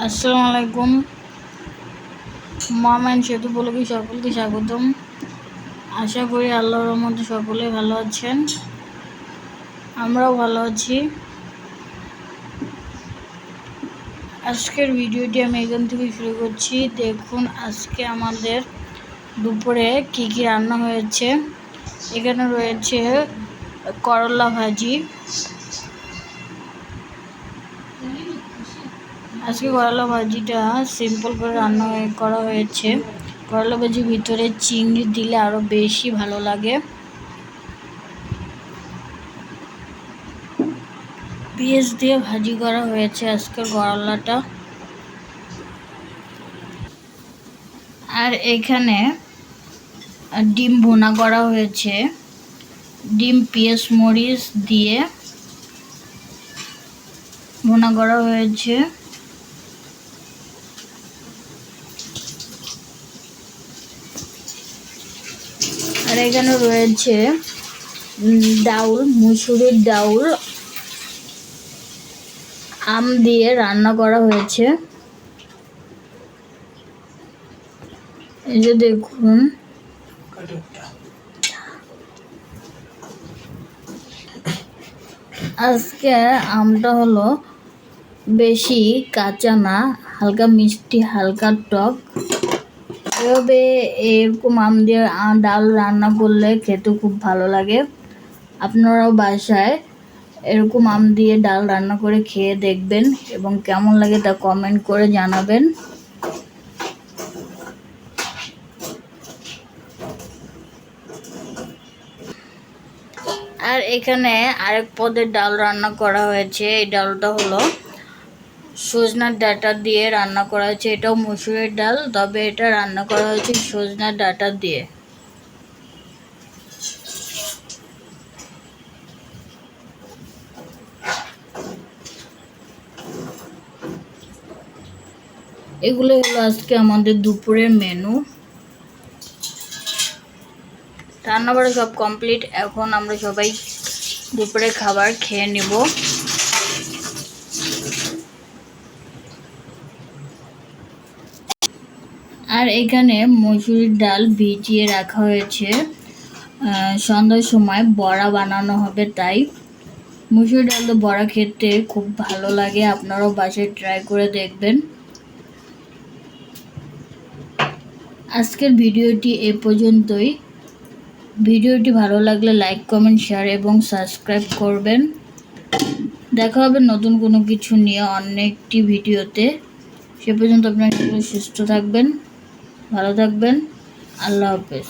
আসসালামু আলাইকুম। মহামায়ান সেতু ব্লগে সকলকে স্বাগতম। আশা করি আল্লাহর রহমতে সকলে ভালো আছেন, আমরাও ভালো আছি। আজকের ভিডিওটি আমি এখান থেকে শুরু করছি। দেখুন আজকে আমাদের দুপুরে কি কি রান্না হয়েছে। এখানে রয়েছে করলা ভাজি। আজকে করলা ভাজিটা সিম্পল করে রান্না করা হয়েছে। করলা ভাজির ভিতরে চিংড়ি দিলে আরও বেশি ভালো লাগে। পেঁয়াজ দিয়ে ভাজি করা হয়েছে আজকের করলাটা। আর এখানে ডিম ভুনা করা হয়েছে, ডিম পেঁয়াজ মরিচ দিয়ে ভুনা করা হয়েছে। আর এখানে রয়েছে ডাউল, মুসুরির ডাউল আম দিয়ে রান্না করা হয়েছে। এই যে দেখুন, আজকে আমটা হলো বেশি কাঁচা না, হালকা মিষ্টি হালকা টক। এভাবে এরকম আম দিয়ে ডাল রান্না করলে খেতে খুব ভালো লাগে। আপনারাও বাসায় এরকম আম দিয়ে ডাল রান্না করে খেয়ে দেখবেন এবং কেমন লাগে তা কমেন্ট করে জানাবেন। আর এখানে আরেক পদের ডাল রান্না করা হয়েছে। এই ডালটা হলো সজনার ডাঁটা দিয়ে রান্না করা হয়েছে। এটাও মসুরের ডাল, তবে এটা রান্না করা হয়েছে সজনার ডাঁটা দিয়ে। এগুলো হলো আজকে আমাদের দুপুরের মেনু। রান্নাবাড়া সব কমপ্লিট। এখন আমরা সবাই দুপুরে খাবার খেয়ে নেব। আর এখানে মসুরির ডাল ভিজিয়ে রাখা হয়েছে, সন্ধ্যার সময় বড়া বানানো হবে। তাই মসুরির ডাল তো বড়া খেতে খুব ভালো লাগে, আপনারাও বাসায় ট্রাই করে দেখবেন। আজকের ভিডিওটি এ পর্যন্তই। ভিডিওটি ভালো লাগলে লাইক কমেন্ট শেয়ার এবং সাবস্ক্রাইব করবেন। দেখা হবে নতুন কোনো কিছু নিয়ে অন্য একটি ভিডিওতে। সে পর্যন্ত আপনারা সুস্থ থাকবেন, ভালো থাকবেন। আল্লাহ হাফেজ।